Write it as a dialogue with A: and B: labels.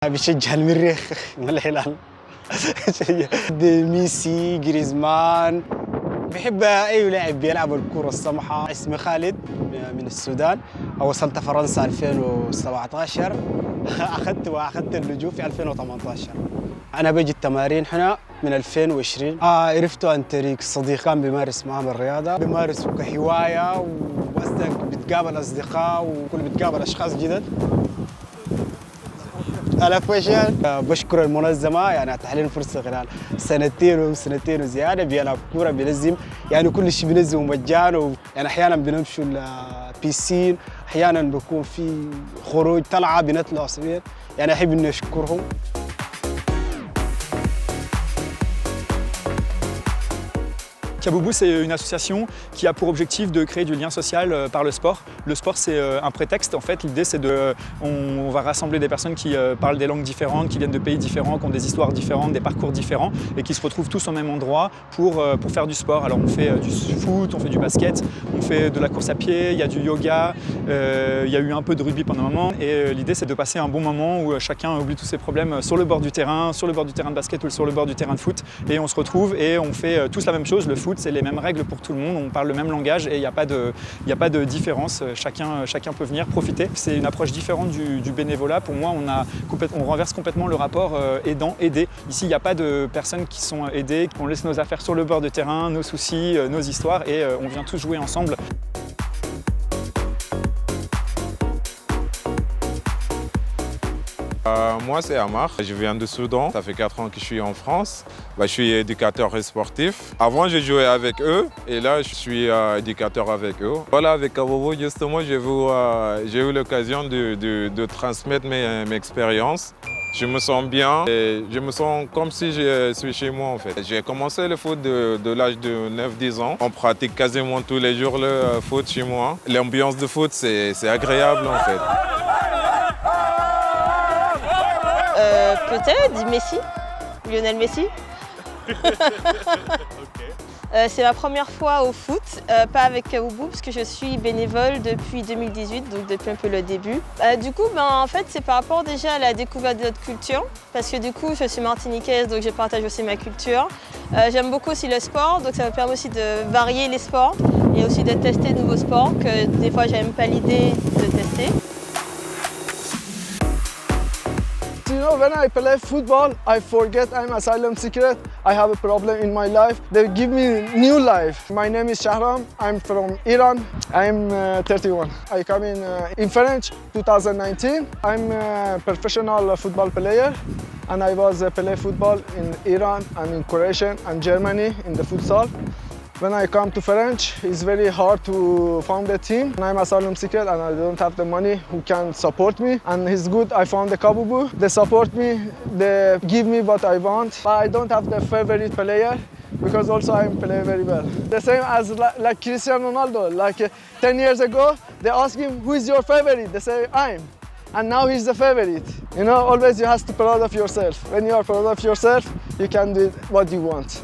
A: بشجع المريخ من الهلال. ميسي، جريزمان. بحب أي لاعب بيلعب الكرة السمحة. اسمي خالد من السودان. وصلت فرنسا 2017. أخذت اللجوء في 2018. أنا بجي التمارين هنا من 2020. عرفته عن طريق صديق كان بيمارس معهم الرياضة، بيمارسوا كهواية بتقابل أصدقاء وكل بتقابل أشخاص جدد. أنا فشل. بشكر المنظمة يعني أتاح لنا فرصة خلال سنتين وزيادة بيلعب كورة بينزم يعني كل شيء بينزم مجانا يعني أحيانا بنمشوا البيسين، أحيانا بيكون في خروج طلعة بنطلع صغير يعني أحب إني أشكرهم.
B: Kaboubou, c'est une association qui a pour objectif de créer du lien social par le sport. Le sport, c'est un prétexte. En fait, l'idée, c'est on va rassembler des personnes qui parlent des langues différentes, qui viennent de pays différents, qui ont des histoires différentes, des parcours différents et qui se retrouvent tous au même endroit pour faire du sport. Alors, on fait du foot, on fait du basket, on fait de la course à pied, il y a du yoga, il y a eu un peu de rugby pendant un moment. Et l'idée, c'est de passer un bon moment où chacun oublie tous ses problèmes sur le bord du terrain de basket ou sur le bord du terrain de foot. Et on se retrouve et on fait tous la même chose. Le foot, c'est les mêmes règles pour tout le monde, on parle le même langage et il n'y a pas de différence, chacun peut venir profiter. C'est une approche différente du bénévolat. Pour moi, on renverse complètement le rapport aidant-aidé. Ici, il n'y a pas de personnes qui sont aidées, on laisse nos affaires sur le bord de terrain, nos soucis, nos histoires et on vient tous jouer ensemble.
C: Moi, c'est Amar. Je viens du Soudan. Ça fait 4 ans que je suis en France. Je suis éducateur sportif. Avant, je jouais avec eux et là, je suis éducateur avec eux. Voilà, avec Kaboubou, justement, j'ai eu l'occasion de transmettre mes expériences. Je me sens bien et je me sens comme si je suis chez moi en fait. J'ai commencé le foot de l'âge de 9-10 ans. On pratique quasiment tous les jours le foot chez moi. L'ambiance de foot, c'est agréable en fait.
D: Peut-être Messi, Lionel Messi. C'est ma première fois au foot, pas avec Kaboubou parce que je suis bénévole depuis 2018, donc depuis un peu le début. Du coup, en fait, c'est par rapport déjà à la découverte de notre culture, parce que du coup, je suis martiniquaise, donc je partage aussi ma culture. J'aime beaucoup aussi le sport, donc ça me permet aussi de varier les sports et aussi de tester de nouveaux sports que des fois, j'aime pas l'idée de tester.
E: You know, when I play football, I forget I'm asylum seeker. I have a problem in my life. They give me new life. My name is Shahram. I'm from Iran. I'm 31. I come in French 2019. I'm a professional football player and I was play football in Iran and in Croatia and Germany in the futsal. When I come to French, it's very hard to found a team. I'm asylum seeker and I don't have the money who can support me. And it's good, I found the Kaboubou. They support me, they give me what I want. But I don't have the favorite player because also I play very well. The same as like Cristiano Ronaldo. Like 10 years ago, they asked him, who is your favorite? They say, I'm. And now he's the favorite. You know, always you have to be proud of yourself. When you are proud of yourself, you can do what you want.